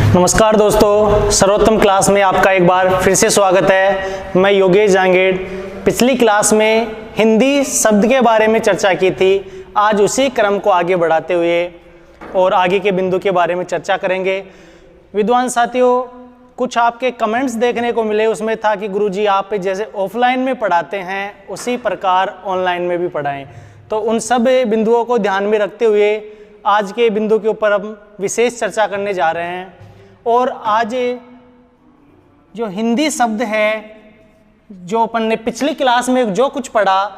नमस्कार दोस्तों, सर्वोत्तम क्लास में आपका एक बार फिर से स्वागत है। मैं योगेश जांगेड़। पिछली क्लास में हिंदी शब्द के बारे में चर्चा की थी। आज उसी क्रम को आगे बढ़ाते हुए और आगे के बिंदु के बारे में चर्चा करेंगे। विद्वान साथियों, कुछ आपके कमेंट्स देखने को मिले। उसमें था कि गुरुजी आप जैसे ऑफलाइन में पढ़ाते हैं उसी प्रकार ऑनलाइन में भी पढ़ाएं। तो उन सब बिंदुओं को ध्यान में रखते हुए आज के बिंदु के ऊपर हम विशेष चर्चा करने जा रहे हैं। और आज जो हिंदी शब्द है, जो अपन ने पिछली क्लास में जो कुछ पढ़ा,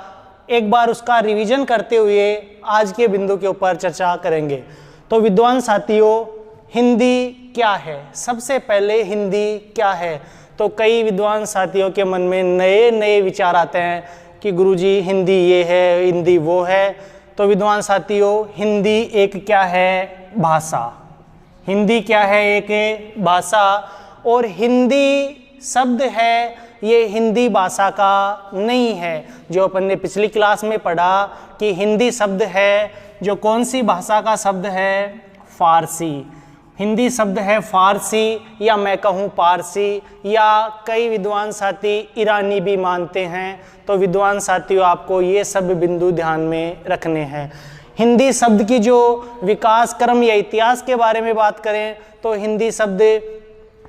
एक बार उसका रिवीजन करते हुए आज के बिंदु के ऊपर चर्चा करेंगे। तो विद्वान साथियों, हिंदी क्या है? सबसे पहले हिंदी क्या है? तो कई विद्वान साथियों के मन में नए नए विचार आते हैं कि गुरुजी हिंदी ये है, हिंदी वो है। तो विद्वान साथियों, हिंदी एक क्या है? भाषा। हिंदी क्या है? एक भाषा। और हिंदी शब्द है, ये हिंदी भाषा का नहीं है। जो अपन ने पिछली क्लास में पढ़ा कि हिंदी शब्द है जो कौन सी भाषा का शब्द है? फारसी। हिंदी शब्द है फारसी, या मैं कहूँ पारसी, या कई विद्वान साथी ईरानी भी मानते हैं। तो विद्वान साथियों, आपको ये सब बिंदु ध्यान में रखने हैं। हिंदी शब्द की जो विकास क्रम या इतिहास के बारे में बात करें तो हिंदी शब्द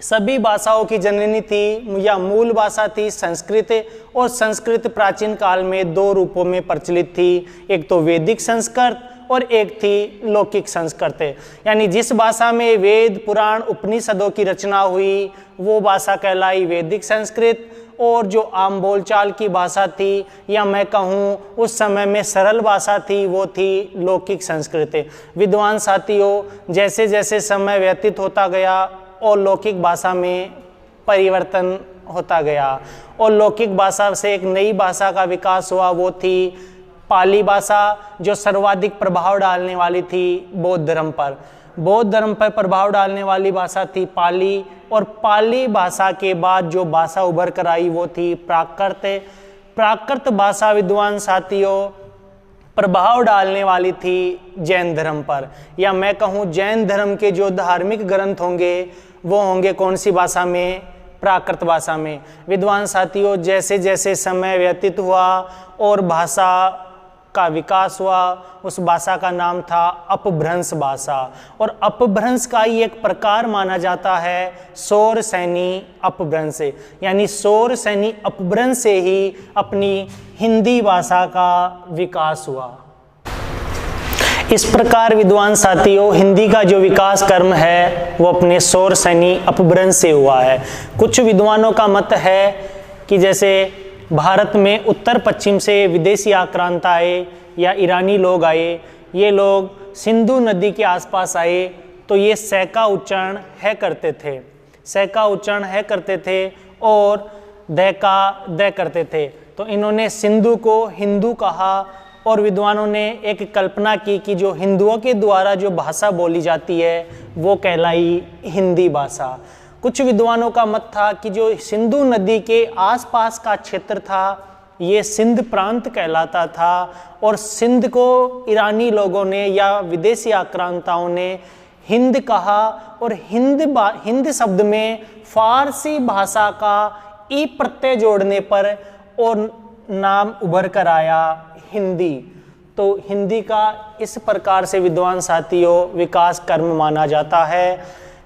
सभी भाषाओं की जननी थी या मूल भाषा थी संस्कृत। और संस्कृत प्राचीन काल में दो रूपों में प्रचलित थी, एक तो वैदिक संस्कृत और एक थी लौकिक संस्कृत। यानी जिस भाषा में वेद पुराण उपनिषदों की रचना हुई वो भाषा कहलाई वैदिक संस्कृत। और जो आम बोलचाल की भाषा थी, या मैं कहूँ उस समय में सरल भाषा थी, वो थी लौकिक संस्कृत। विद्वान साथियों, जैसे जैसे समय व्यतीत होता गया और लौकिक भाषा में परिवर्तन होता गया और लौकिक भाषा से एक नई भाषा का विकास हुआ, वो थी पाली भाषा, जो सर्वाधिक प्रभाव डालने वाली थी बौद्ध धर्म पर। बौद्ध धर्म पर प्रभाव डालने वाली भाषा थी पाली। और पाली भाषा के बाद जो भाषा उभर कर आई वो थी प्राकृत। प्राकृत भाषा विद्वान साथियों प्रभाव डालने वाली थी जैन धर्म पर, या मैं कहूँ जैन धर्म के जो धार्मिक ग्रंथ होंगे वो होंगे कौन सी भाषा में? प्राकृत भाषा में। विद्वान साथियों, जैसे जैसे समय व्यतीत हुआ और भाषा का विकास हुआ, उस भाषा का नाम था अपभ्रंश भाषा। और अपभ्रंश का ही एक प्रकार माना जाता है सौर सैनी अपभ्रंश। यानी सौर सैनी अपभ्रंश से ही अपनी हिंदी भाषा का विकास हुआ। इस प्रकार विद्वान साथियों, हिंदी का जो विकास क्रम है वो अपने सौर सैनी अपभ्रंश से हुआ है। कुछ विद्वानों का मत है कि जैसे भारत में उत्तर पश्चिम से विदेशी आक्रांत आए या ईरानी लोग आए, ये लोग सिंधु नदी के आसपास आए तो ये सै का उच्चारण है करते थे, सै का उच्चारण है करते थे और द का द करते थे। तो इन्होंने सिंधु को हिंदू कहा और विद्वानों ने एक कल्पना की कि जो हिंदुओं के द्वारा जो भाषा बोली जाती है वो कहलाई हिंदी भाषा। कुछ विद्वानों का मत था कि जो सिंधु नदी के आसपास का क्षेत्र था ये सिंध प्रांत कहलाता था और सिंध को ईरानी लोगों ने या विदेशी आक्रांताओं ने हिंद कहा। और हिंद शब्द में फारसी भाषा का ई प्रत्यय जोड़ने पर और नाम उभर कर आया हिंदी। तो हिंदी का इस प्रकार से विद्वान साथियों विकास क्रम माना जाता है।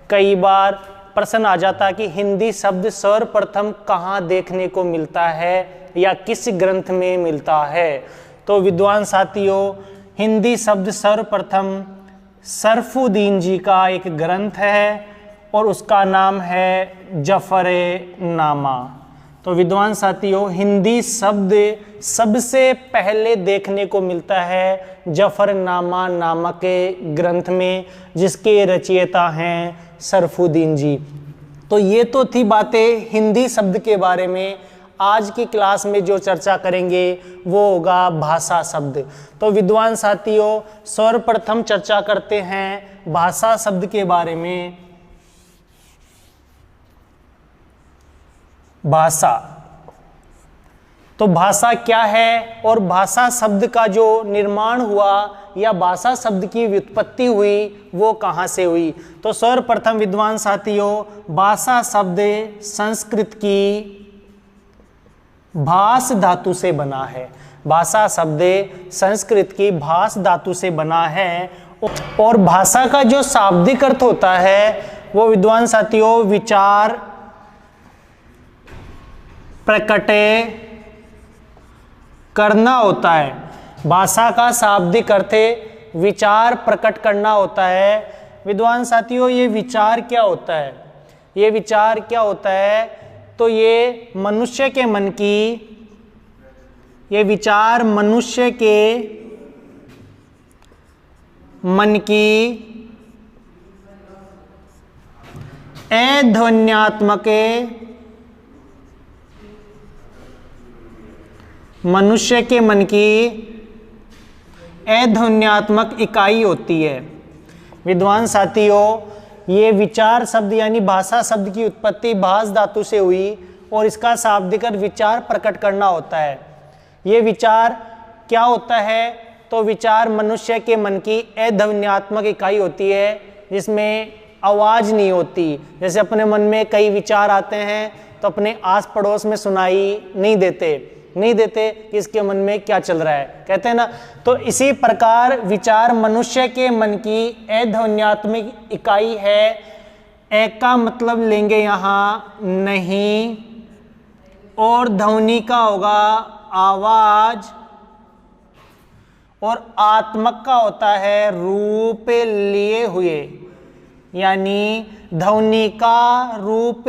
कई बार प्रश्न आ जाता है कि हिंदी शब्द सर्वप्रथम कहाँ देखने को मिलता है या किस ग्रंथ में मिलता है? तो विद्वान साथियों, हिंदी शब्द सर्वप्रथम सरफुद्दीन जी का एक ग्रंथ है और उसका नाम है जफरनामा। तो विद्वान साथियों, हिंदी शब्द सबसे पहले देखने को मिलता है जफरनामा नामक ग्रंथ में, जिसके रचयिता हैं सरफुद्दीन जी। तो ये तो थी बातें हिंदी शब्द के बारे में। आज की क्लास में जो चर्चा करेंगे वो होगा भाषा शब्द। तो विद्वान साथियों, सर्वप्रथम चर्चा करते हैं भाषा शब्द के बारे में। भाषा तो भाषा क्या है और भाषा शब्द का जो निर्माण हुआ या भाषा शब्द की व्युत्पत्ति हुई वो कहाँ से हुई? तो सर्वप्रथम विद्वान साथियों, भाषा शब्द संस्कृत की भास धातु से बना है। भाषा शब्द संस्कृत की भास धातु से बना है और भाषा का जो शाब्दिक अर्थ होता है वो विद्वान साथियों विचार प्रकट करना होता है। भाषा का शाब्दिक अर्थ विचार प्रकट करना होता है। विद्वान साथियों ये विचार क्या होता है? ये विचार क्या होता है? तो ये मनुष्य के मन की, ये विचार मनुष्य के मन की अध्वन्यात्मक, मनुष्य के मन की अध्वन्यात्मक इकाई होती है। विद्वान साथियों ये विचार शब्द यानी भाषा शब्द की उत्पत्ति भास धातु से हुई और इसका शाब्दिक अर्थ विचार प्रकट करना होता है। ये विचार क्या होता है? तो विचार मनुष्य के मन की अध्वन्यात्मक इकाई होती है जिसमें आवाज नहीं होती। जैसे अपने मन में कई विचार आते हैं तो अपने आस पड़ोस में सुनाई नहीं देते कि इसके मन में क्या चल रहा है, कहते हैं ना। तो इसी प्रकार विचार मनुष्य के मन की अध्वन्यात्मक इकाई है। ए का मतलब लेंगे यहाँ नहीं और ध्वनि का होगा आवाज और आत्मक का होता है रूप लिए हुए, यानी ध्वनि का रूप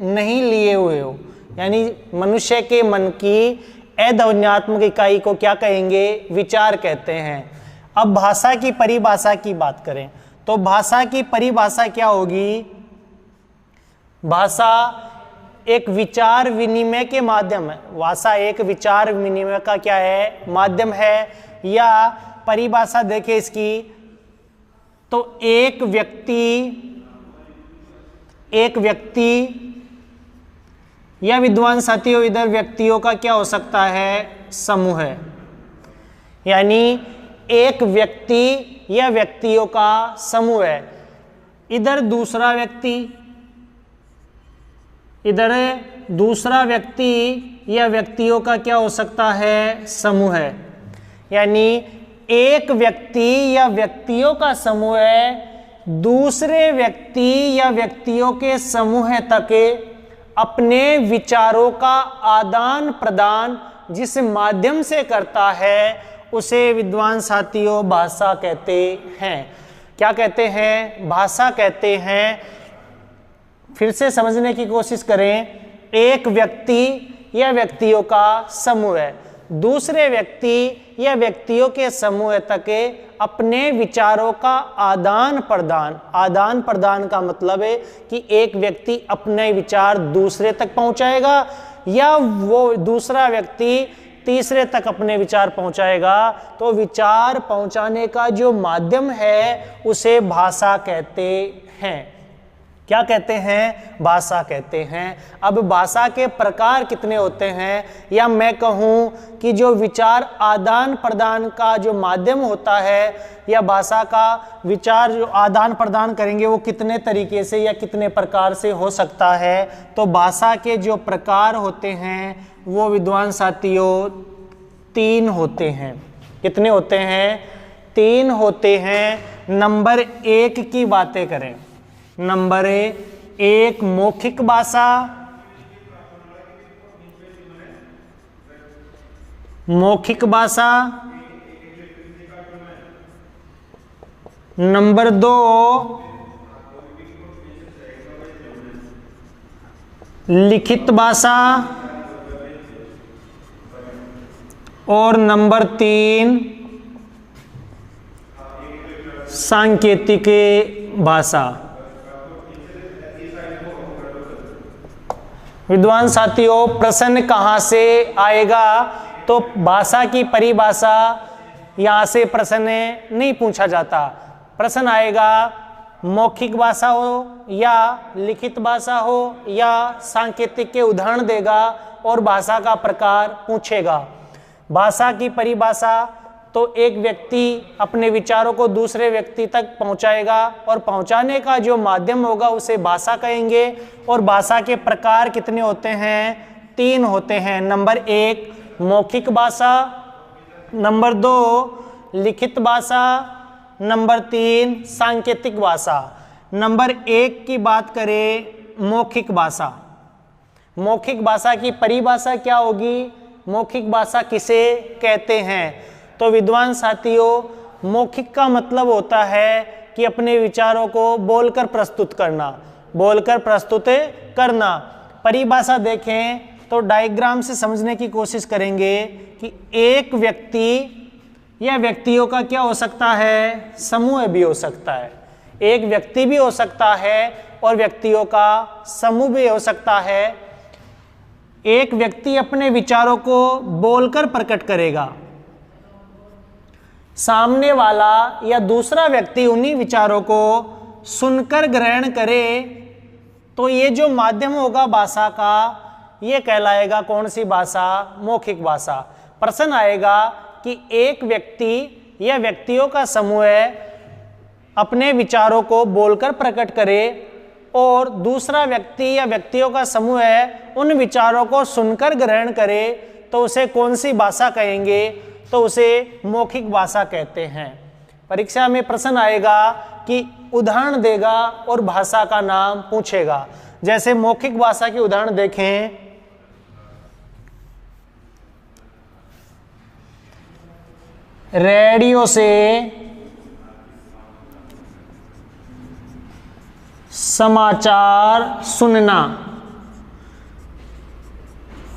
नहीं लिए हुए हो, यानी मनुष्य के मन की अध्वन्यात्मक इकाई को क्या कहेंगे? विचार कहते हैं। अब भाषा की परिभाषा की बात करें तो भाषा की परिभाषा क्या होगी? भाषा एक विचार विनिमय के माध्यम है। भाषा एक विचार विनिमय का क्या है? माध्यम है। या परिभाषा देखें इसकी तो एक व्यक्ति या विद्वान साथियों इधर व्यक्तियों का क्या हो सकता है? समूह है, यानी एक व्यक्ति या व्यक्तियों का समूह है। इधर दूसरा व्यक्ति या व्यक्तियों का क्या हो सकता है? समूह है, यानी एक व्यक्ति या व्यक्तियों का समूह है दूसरे व्यक्ति या व्यक्तियों के समूह तक अपने विचारों का आदान प्रदान जिस माध्यम से करता है उसे विद्वान साथियों भाषा कहते हैं। क्या कहते हैं? भाषा कहते हैं। फिर से समझने की कोशिश करें। एक व्यक्ति या व्यक्तियों का समूह है दूसरे व्यक्ति या व्यक्तियों के समूह तक अपने विचारों का आदान प्रदान का मतलब है कि एक व्यक्ति अपने विचार दूसरे तक पहुंचाएगा या वो दूसरा व्यक्ति तीसरे तक अपने विचार पहुंचाएगा। तो विचार पहुंचाने का जो माध्यम है उसे भाषा कहते हैं। क्या कहते हैं? भाषा कहते हैं। अब भाषा के प्रकार कितने होते हैं, या मैं कहूँ कि जो विचार आदान प्रदान का जो माध्यम होता है या भाषा का विचार जो आदान प्रदान करेंगे वो कितने तरीके से या कितने प्रकार से हो सकता है। तो भाषा के जो प्रकार होते हैं वो विद्वान साथियों 3 होते हैं। कितने होते हैं? 3 होते हैं। नंबर 1 की बातें करें। नंबर 1 मौखिक भाषा, नंबर 2 लिखित भाषा और नंबर 3 सांकेतिक भाषा। विद्वान साथियों प्रश्न कहाँ से आएगा? तो भाषा की परिभाषा यहाँ से प्रश्न नहीं पूछा जाता। प्रश्न आएगा मौखिक भाषा हो या लिखित भाषा हो या सांकेतिक के उदाहरण देगा और भाषा का प्रकार पूछेगा। भाषा की परिभाषा तो एक व्यक्ति अपने विचारों को दूसरे व्यक्ति तक पहुंचाएगा और पहुंचाने का जो माध्यम होगा उसे भाषा कहेंगे। और भाषा के प्रकार कितने होते हैं? 3 होते हैं। नंबर 1 मौखिक भाषा, नंबर 2 लिखित भाषा, नंबर 3 सांकेतिक भाषा। नंबर 1 की बात करें मौखिक भाषा। मौखिक भाषा की परिभाषा क्या होगी? मौखिक भाषा किसे कहते हैं? तो विद्वान साथियों, मौखिक का मतलब होता है कि अपने विचारों को बोलकर प्रस्तुत करना, बोलकर प्रस्तुत करना। परिभाषा देखें तो डायग्राम से समझने की कोशिश करेंगे कि एक व्यक्ति या व्यक्तियों का क्या हो सकता है? समूह भी हो सकता है। एक व्यक्ति भी हो सकता है और व्यक्तियों का समूह भी हो सकता है। एक व्यक्ति अपने विचारों को बोलकर प्रकट करेगा, सामने वाला या दूसरा व्यक्ति उन्हीं विचारों को सुनकर ग्रहण करे, तो ये जो माध्यम होगा भाषा का, ये कहलाएगा कौन सी भाषा? मौखिक भाषा। प्रश्न आएगा कि एक व्यक्ति या व्यक्तियों का समूह अपने विचारों को बोलकर प्रकट करे और दूसरा व्यक्ति या व्यक्तियों का समूह उन विचारों को सुनकर ग्रहण करे, तो उसे कौन सी भाषा कहेंगे? तो उसे मौखिक भाषा कहते हैं। परीक्षा में प्रश्न आएगा कि उदाहरण देगा और भाषा का नाम पूछेगा। जैसे मौखिक भाषा के उदाहरण देखें, रेडियो से समाचार सुनना।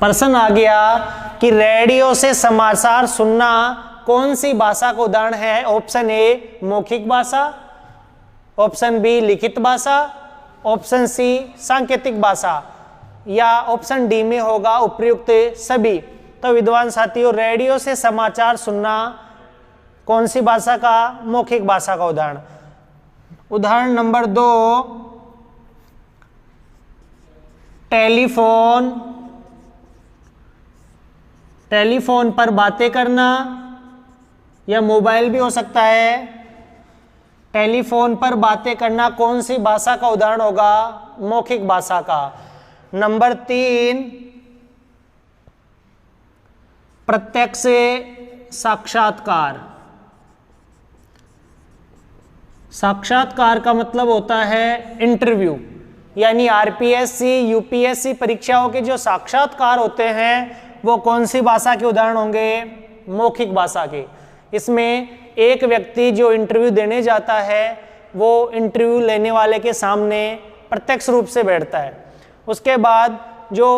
प्रश्न आ गया कि रेडियो से समाचार सुनना कौन सी भाषा का उदाहरण है? ऑप्शन ए मौखिक भाषा, ऑप्शन बी लिखित भाषा, ऑप्शन सी सांकेतिक भाषा, या ऑप्शन डी में होगा उपर्युक्त सभी। तो विद्वान साथियों, रेडियो से समाचार सुनना कौन सी भाषा का? मौखिक भाषा का उदाहरण। उदाहरण नंबर 2 टेलीफोन, टेलीफोन पर बातें करना, या मोबाइल भी हो सकता है। टेलीफोन पर बातें करना कौन सी भाषा का उदाहरण होगा? मौखिक भाषा का। नंबर 3 प्रत्यक्ष साक्षात्कार। साक्षात्कार का मतलब होता है इंटरव्यू, यानी आरपीएससी यूपीएससी परीक्षाओं के जो साक्षात्कार होते हैं वो कौन सी भाषा के उदाहरण होंगे? मौखिक भाषा के। इसमें एक व्यक्ति जो इंटरव्यू देने जाता है वो इंटरव्यू लेने वाले के सामने प्रत्यक्ष रूप से बैठता है। उसके बाद जो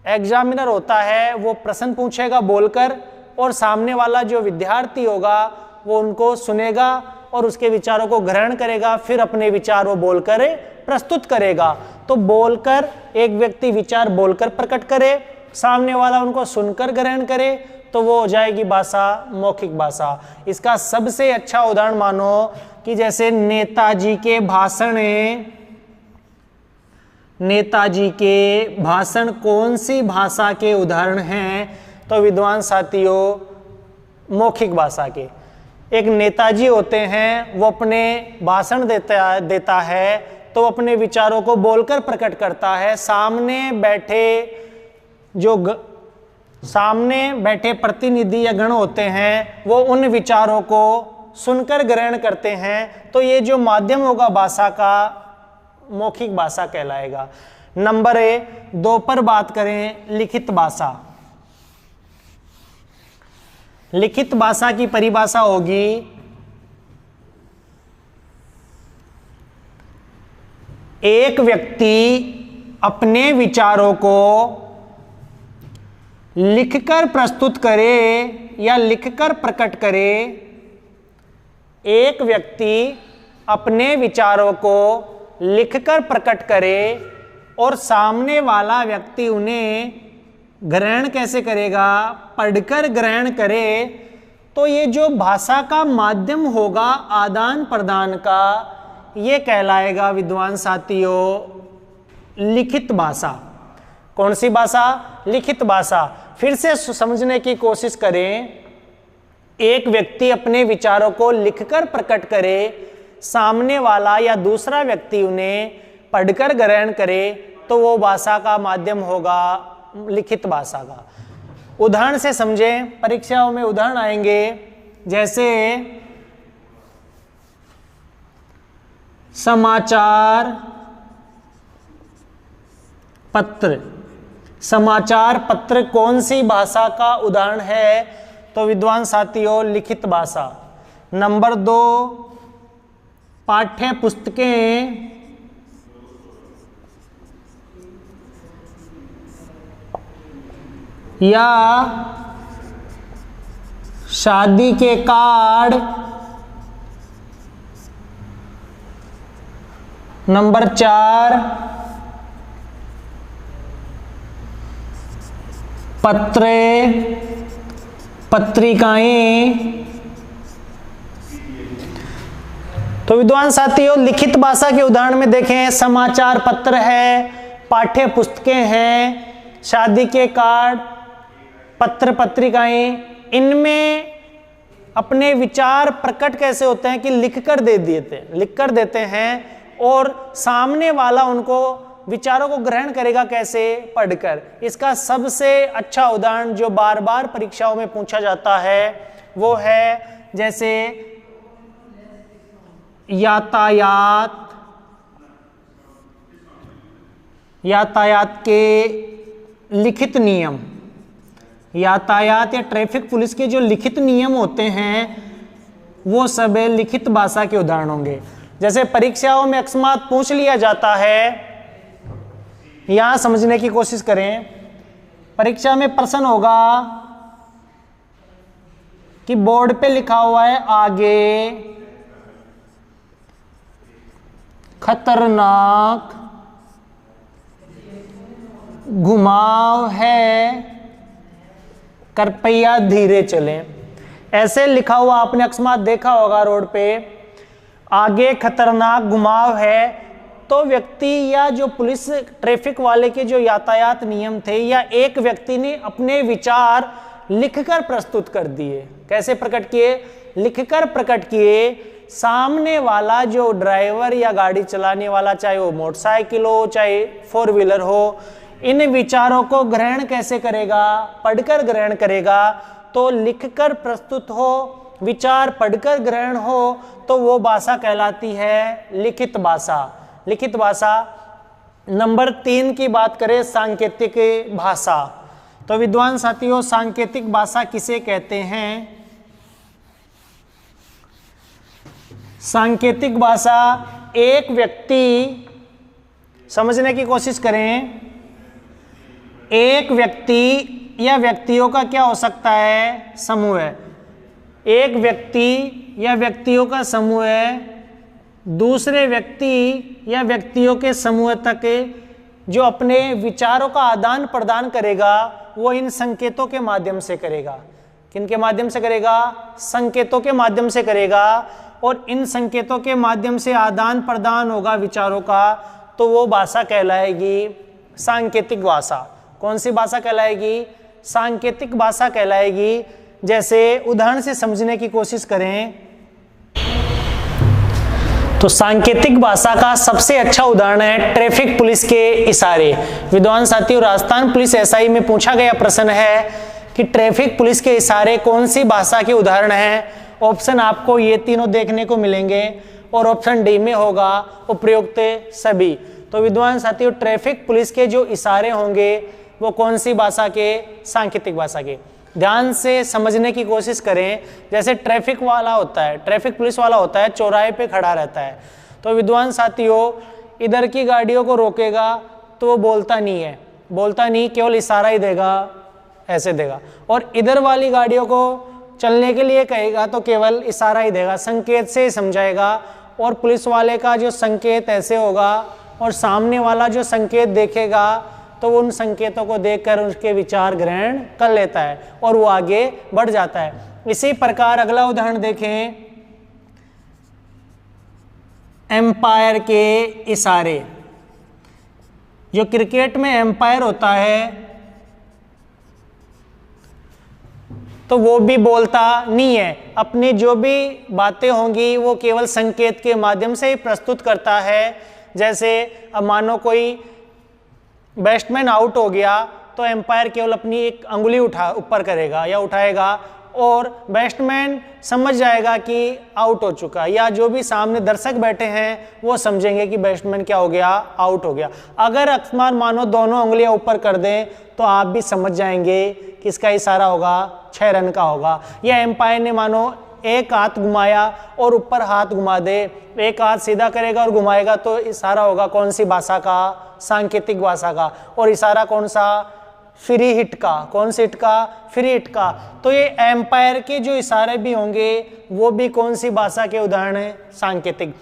एग्जामिनर होता है वो प्रश्न पूछेगा बोलकर, और सामने वाला जो विद्यार्थी होगा वो उनको सुनेगा और उसके विचारों को ग्रहण करेगा, फिर अपने विचार वो बोलकर प्रस्तुत करेगा। तो बोलकर एक व्यक्ति विचार बोलकर प्रकट करे, सामने वाला उनको सुनकर ग्रहण करे, तो वो हो जाएगी भाषा मौखिक भाषा। इसका सबसे अच्छा उदाहरण मानो कि जैसे नेताजी के भाषण, नेताजी के भाषण कौन सी भाषा के उदाहरण हैं? तो विद्वान साथियों, मौखिक भाषा के। एक नेताजी होते हैं, वो अपने भाषण देता है तो अपने विचारों को बोलकर प्रकट करता है। सामने बैठे प्रतिनिधि या गण होते हैं वो उन विचारों को सुनकर ग्रहण करते हैं। तो ये जो माध्यम होगा भाषा का, मौखिक भाषा कहलाएगा। नंबर 2 पर बात करें लिखित भाषा। लिखित भाषा की परिभाषा होगी एक व्यक्ति अपने विचारों को लिखकर प्रस्तुत करे या लिखकर प्रकट करे। एक व्यक्ति अपने विचारों को लिखकर प्रकट करे और सामने वाला व्यक्ति उन्हें ग्रहण कैसे करेगा? पढ़कर ग्रहण करे। तो ये जो भाषा का माध्यम होगा आदान प्रदान का, ये कहलाएगा विद्वान साथियों लिखित भाषा। कौन सी भाषा? लिखित भाषा। फिर से समझने की कोशिश करें। एक व्यक्ति अपने विचारों को लिखकर प्रकट करे, सामने वाला या दूसरा व्यक्ति उन्हें पढ़कर ग्रहण करे, तो वो भाषा का माध्यम होगा लिखित भाषा का। उदाहरण से समझें, परीक्षाओं में उदाहरण आएंगे, जैसे समाचार पत्र। समाचार पत्र कौन सी भाषा का उदाहरण है? तो विद्वान साथियों, लिखित भाषा। नंबर 2, पाठ्य पुस्तकें या शादी के कार्ड। नंबर 4, पत्रिकाएं। तो विद्वान साथियों, लिखित भाषा के उदाहरण में देखें, समाचार पत्र है, पाठ्य पुस्तकें हैं, शादी के कार्ड, पत्र पत्रिकाएं। इनमें अपने विचार प्रकट कैसे होते हैं कि लिख कर देते हैं, और सामने वाला उनको विचारों को ग्रहण करेगा कैसे? पढ़कर। इसका सबसे अच्छा उदाहरण जो बार बार परीक्षाओं में पूछा जाता है वो है जैसे यातायात के लिखित नियम। यातायात या ट्रैफिक पुलिस के जो लिखित नियम होते हैं वो सब लिखित भाषा के उदाहरण होंगे। जैसे परीक्षाओं में अकस्मात पूछ लिया जाता है, यहां समझने की कोशिश करें। परीक्षा में प्रश्न होगा कि बोर्ड पे लिखा हुआ है आगे खतरनाक घुमाव है, कृपया धीरे चलें। ऐसे लिखा हुआ आपने अकस्मात देखा होगा रोड पे, आगे खतरनाक घुमाव है, तो व्यक्ति या जो पुलिस ट्रैफिक वाले के जो यातायात नियम थे, या एक व्यक्ति ने अपने विचार लिखकर प्रस्तुत कर दिए। कैसे प्रकट किए? लिखकर प्रकट किए। सामने वाला जो ड्राइवर या गाड़ी चलाने वाला, चाहे वो मोटरसाइकिल हो चाहे 4 व्हीलर हो, इन विचारों को ग्रहण कैसे करेगा? पढ़कर ग्रहण करेगा। तो लिखकर प्रस्तुत हो, विचार पढ़कर ग्रहण हो, तो वो भाषा कहलाती है लिखित भाषा। लिखित भाषा। नंबर 3 की बात करें, सांकेतिक भाषा। तो विद्वान साथियों, सांकेतिक भाषा किसे कहते हैं? सांकेतिक भाषा एक व्यक्ति, समझने की कोशिश करें, एक व्यक्ति या व्यक्तियों का क्या हो सकता है? समूह है। एक व्यक्ति या व्यक्तियों का समूह है दूसरे व्यक्ति या व्यक्तियों के समूह तक जो अपने विचारों का आदान प्रदान करेगा, वो इन संकेतों के माध्यम से करेगा। किनके माध्यम से करेगा? संकेतों के माध्यम से करेगा। और इन संकेतों के माध्यम से आदान प्रदान होगा विचारों का, तो वो भाषा कहलाएगी सांकेतिक भाषा। कौन सी भाषा कहलाएगी? सांकेतिक भाषा कहलाएगी। जैसे उदाहरण से समझने की कोशिश करें, तो सांकेतिक भाषा का सबसे अच्छा उदाहरण है ट्रैफिक पुलिस के इशारे। विद्वान साथियों, राजस्थान पुलिस एसआई में पूछा गया प्रश्न है कि ट्रैफिक पुलिस के इशारे कौन सी भाषा के उदाहरण हैं? ऑप्शन आपको ये तीनों देखने को मिलेंगे, और ऑप्शन डी में होगा उपयुक्त सभी। तो विद्वान साथियों, ट्रैफिक पुलिस के जो इशारे होंगे वो कौन सी भाषा के? सांकेतिक भाषा के। ध्यान से समझने की कोशिश करें। जैसे ट्रैफिक वाला होता है, ट्रैफिक पुलिस वाला होता है, चौराहे पे खड़ा रहता है, तो विद्वान साथियों इधर की गाड़ियों को रोकेगा तो वो बोलता नहीं, केवल इशारा ही देगा, ऐसे देगा। और इधर वाली गाड़ियों को चलने के लिए कहेगा तो केवल इशारा ही देगा, संकेत से ही समझाएगा। और पुलिस वाले का जो संकेत ऐसे होगा, और सामने वाला जो संकेत देखेगा तो उन संकेतों को देखकर उसके विचार ग्रहण कर लेता है और वो आगे बढ़ जाता है। इसी प्रकार अगला उदाहरण देखें, एम्पायर के इशारे। जो क्रिकेट में एम्पायर होता है तो वो भी बोलता नहीं है, अपनी जो भी बातें होंगी वो केवल संकेत के माध्यम से ही प्रस्तुत करता है। जैसे अब मानो कोई बैट्समैन आउट हो गया तो एम्पायर केवल अपनी एक अंगुली ऊपर करेगा या उठाएगा और बैट्समैन समझ जाएगा कि आउट हो चुका, या जो भी सामने दर्शक बैठे हैं वो समझेंगे कि बैट्समैन क्या हो गया, आउट हो गया। अगर अकस्मात मानो दोनों उंगलियां ऊपर कर दें तो आप भी समझ जाएंगे कि इसका इशारा होगा 6 रन का होगा। या एम्पायर ने मानो एक हाथ घुमाया और ऊपर हाथ घुमा दे, एक हाथ सीधा करेगा और घुमाएगा तो इशारा होगा कौन सी भाषा का, सांकेतिक भाषा का। और इशारा कौन सा, फ्री हिट का। कौन सी हिट का, फ्री हिट का। तो ये एम्पायर के जो इशारे भी होंगे वो भी कौन सी भाषा के उदाहरण है, सांकेतिक।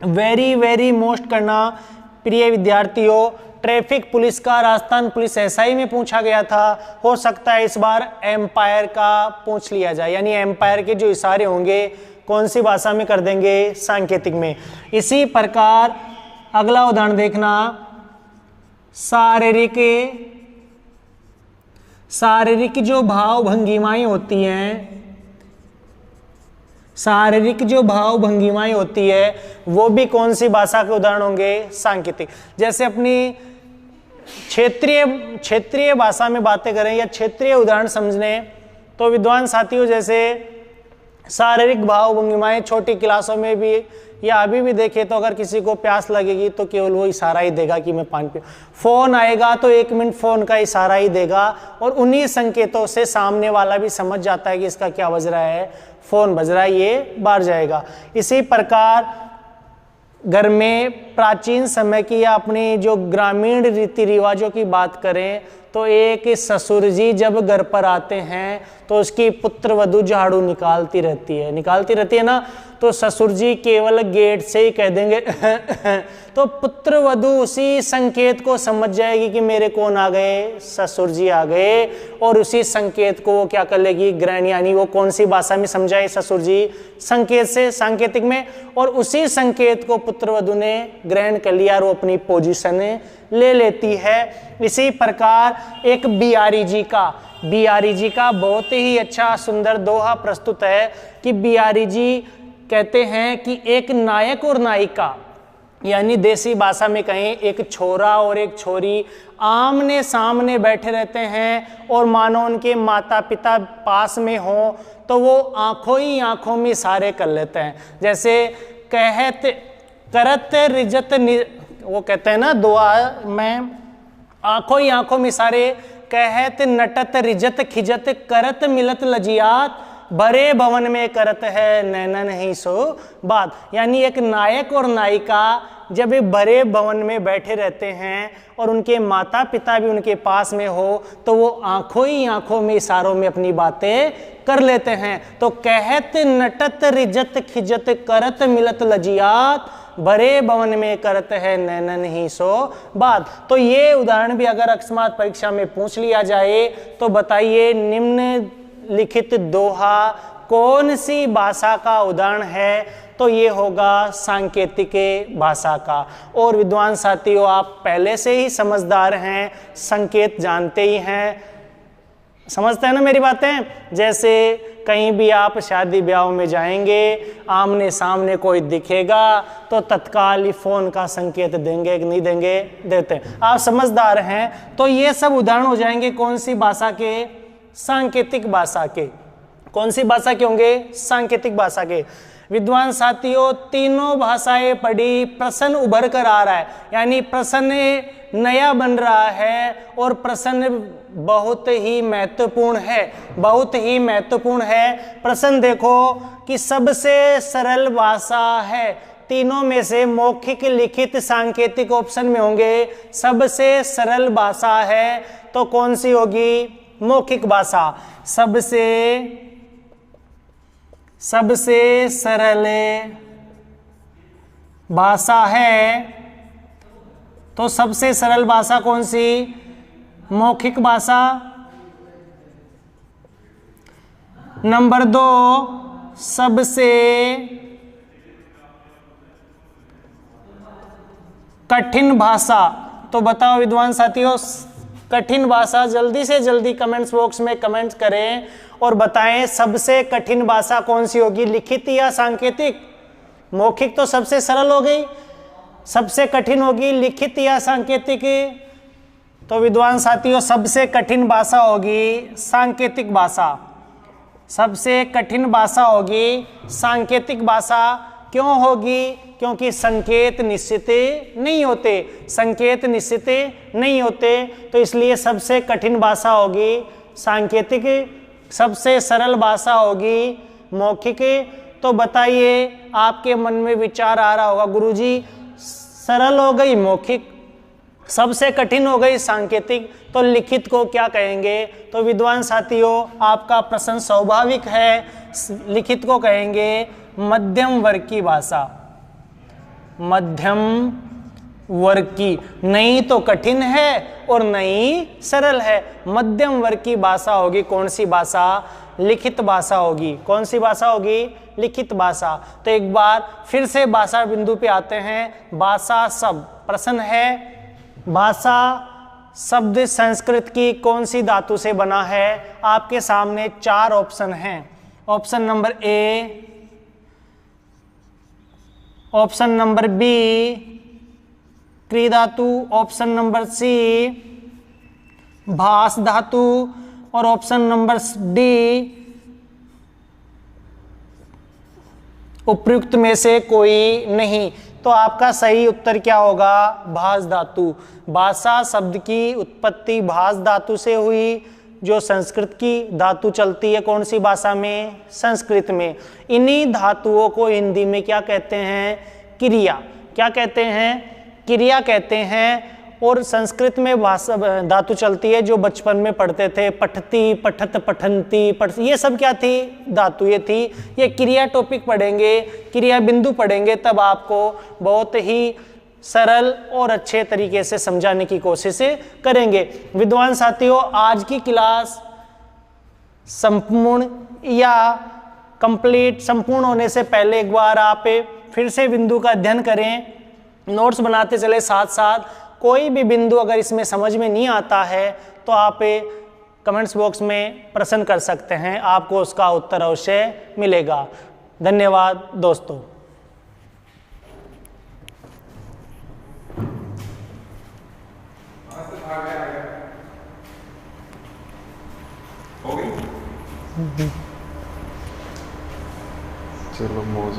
वेरी वेरी मोस्ट करना प्रिय विद्यार्थियों, ट्रैफिक पुलिस का राजस्थान पुलिस एसआई में पूछा गया था, हो सकता है इस बार एम्पायर का पूछ लिया जाए, यानी एम्पायर के जो इशारे होंगे कौन सी भाषा में कर देंगे, सांकेतिक में। इसी प्रकार अगला उदाहरण देखना, शारीरिक जो भाव भंगिमाएं होती हैं, शारीरिक जो भाव भंगिमाएं होती है वो भी कौन सी भाषा के उदाहरण होंगे, सांकेतिक। जैसे अपनी क्षेत्रीय भाषा में बातें करें या क्षेत्रीय उदाहरण समझने तो विद्वान साथियों, जैसे शारीरिक भाव भंगिमाएं छोटी क्लासों में भी या अभी भी देखें तो अगर किसी को प्यास लगेगी तो केवल वो इशारा ही देगा कि मैं पानी पीऊं। फोन आएगा तो 1 मिनट फोन का इशारा ही देगा और उन्हीं संकेतों से सामने वाला भी समझ जाता है कि इसका क्या बज रहा है, फोन बज रहा है, ये बाहर जाएगा। इसी प्रकार घर में प्राचीन समय की या अपनी जो ग्रामीण रीति रिवाजों की बात करें तो एक ससुर जी जब घर पर आते हैं तो उसकी पुत्र वधू झाड़ू निकालती रहती है ना, तो ससुर जी केवल गेट से ही कह देंगे तो पुत्र वधू उसी संकेत को समझ जाएगी कि मेरे कौन आ गए, ससुर जी आ गए, और उसी संकेत को वो क्या कर लेगी, ग्रहण, यानी वो कौन सी भाषा में समझाए ससुर जी, संकेत से, सांकेतिक में, और उसी संकेत को पुत्र वधू ने ग्रहण कर लिया और वो अपनी पोजीशन ले लेती है। इसी प्रकार एक बिहारी जी का बहुत ही अच्छा सुंदर दोहा प्रस्तुत है कि बिहारी जी कहते हैं कि एक नायक और नायिका, यानी देसी भाषा में कहें एक छोरा और एक छोरी आमने सामने बैठे रहते हैं और मानो उनके माता पिता पास में हो तो वो आंखों ही आंखों में इशारे कर लेते हैं। जैसे करत रिजत, वो कहते हैं ना दुआ में, आंखों ही आंखों में इशारे, कहत नटत रिजत खिजत करत मिलत लजियात, भरे भवन में करत है नैनन ही सो बात। यानी एक नायक और नायिका जब एक भरे भवन में बैठे रहते हैं और उनके माता पिता भी उनके पास में हो तो वो आंखों ही आंखों में इशारों में अपनी बातें कर लेते हैं। तो कहत नटत रिजत खिजत करत मिलत लजियात, भरे भवन में करत है नैनन ही सो बात। तो ये उदाहरण भी अगर अकस्मात परीक्षा में पूछ लिया जाए तो बताइए निम्न लिखित दोहा कौन सी भाषा का उदाहरण है, तो ये होगा सांकेतिक भाषा का। और विद्वान साथियों, आप पहले से ही समझदार हैं, संकेत जानते ही हैं, समझते हैं ना मेरी बातें। जैसे कहीं भी आप शादी ब्याह में जाएंगे, आमने सामने कोई दिखेगा तो तत्काल ही फोन का संकेत देंगे कि नहीं देंगे, देते हैं। आप समझदार हैं। तो ये सब उदाहरण हो जाएंगे कौन सी भाषा के, सांकेतिक भाषा के। कौन सी भाषा के होंगे, सांकेतिक भाषा के। विद्वान साथियों, तीनों भाषाएं पढ़ी, प्रश्न उभर कर आ रहा है, यानी प्रश्न नया बन रहा है और प्रश्न बहुत ही महत्वपूर्ण है, बहुत ही महत्वपूर्ण है। प्रश्न देखो कि सबसे सरल भाषा है, तीनों में से मौखिक लिखित सांकेतिक ऑप्शन में होंगे, सबसे सरल भाषा है तो कौन सी होगी, मौखिक भाषा। सबसे सरल भाषा है तो सबसे सरल भाषा कौन सी, मौखिक भाषा। नंबर 2, सबसे कठिन भाषा। तो बताओ विद्वान साथियों, कठिन भाषा, जल्दी से जल्दी कमेंट्स बॉक्स में कमेंट करें और बताएं सबसे कठिन भाषा कौन सी होगी, लिखित या सांकेतिक। मौखिक तो सबसे सरल हो गई, सबसे कठिन होगी लिखित या सांकेतिक। तो विद्वान साथियों, सबसे कठिन भाषा होगी सांकेतिक भाषा, सबसे कठिन भाषा होगी सांकेतिक भाषा। क्यों होगी? क्योंकि संकेत निश्चित नहीं होते, संकेत निश्चित नहीं होते, तो इसलिए सबसे कठिन भाषा होगी सांकेतिक, सबसे सरल भाषा होगी मौखिक। तो बताइए, आपके मन में विचार आ रहा होगा, गुरुजी सरल हो गई मौखिक, सबसे कठिन हो गई सांकेतिक, तो लिखित को क्या कहेंगे? तो विद्वान साथियों, आपका प्रश्न स्वाभाविक है, लिखित को कहेंगे मध्यम वर्ग की भाषा, मध्यम वर्ग की। नहीं तो कठिन है और नहीं सरल है, मध्यम वर्ग की भाषा होगी। कौन सी भाषा? लिखित भाषा होगी। कौन सी भाषा होगी? लिखित भाषा। तो एक बार फिर से भाषा बिंदु पे आते हैं। भाषा शब्द, प्रश्न है भाषा शब्द संस्कृत की कौन सी धातु से बना है? आपके सामने 4 ऑप्शन हैं। Option number A, option number B क्री धातु, ऑप्शन नंबर सी भास धातु और ऑप्शन नंबर डी उपयुक्त में से कोई नहीं। तो आपका सही उत्तर क्या होगा? भास धातु। भाषा शब्द की उत्पत्ति भास धातु से हुई, जो संस्कृत की धातु चलती है कौन सी भाषा में? संस्कृत में। इन्हीं धातुओं को हिंदी में क्या कहते हैं? क्रिया। क्या कहते हैं? क्रिया कहते हैं। और संस्कृत में भाषा धातु चलती है जो बचपन में पढ़ते थे, पठती, पठत, पठंती, ये सब क्या थी? धातु ये थी। ये क्रिया टॉपिक पढ़ेंगे, क्रिया बिंदु पढ़ेंगे, तब आपको बहुत ही सरल और अच्छे तरीके से समझाने की कोशिश करेंगे। विद्वान साथियों, आज की क्लास संपूर्ण या कंप्लीट, संपूर्ण होने से पहले एक बार आप फिर से बिंदु का अध्ययन करें, नोट्स बनाते चले साथ साथ। कोई भी बिंदु अगर इसमें समझ में नहीं आता है तो आप कमेंट्स बॉक्स में प्रश्न कर सकते हैं, आपको उसका उत्तर अवश्य मिलेगा। धन्यवाद दोस्तों। चलो मौज।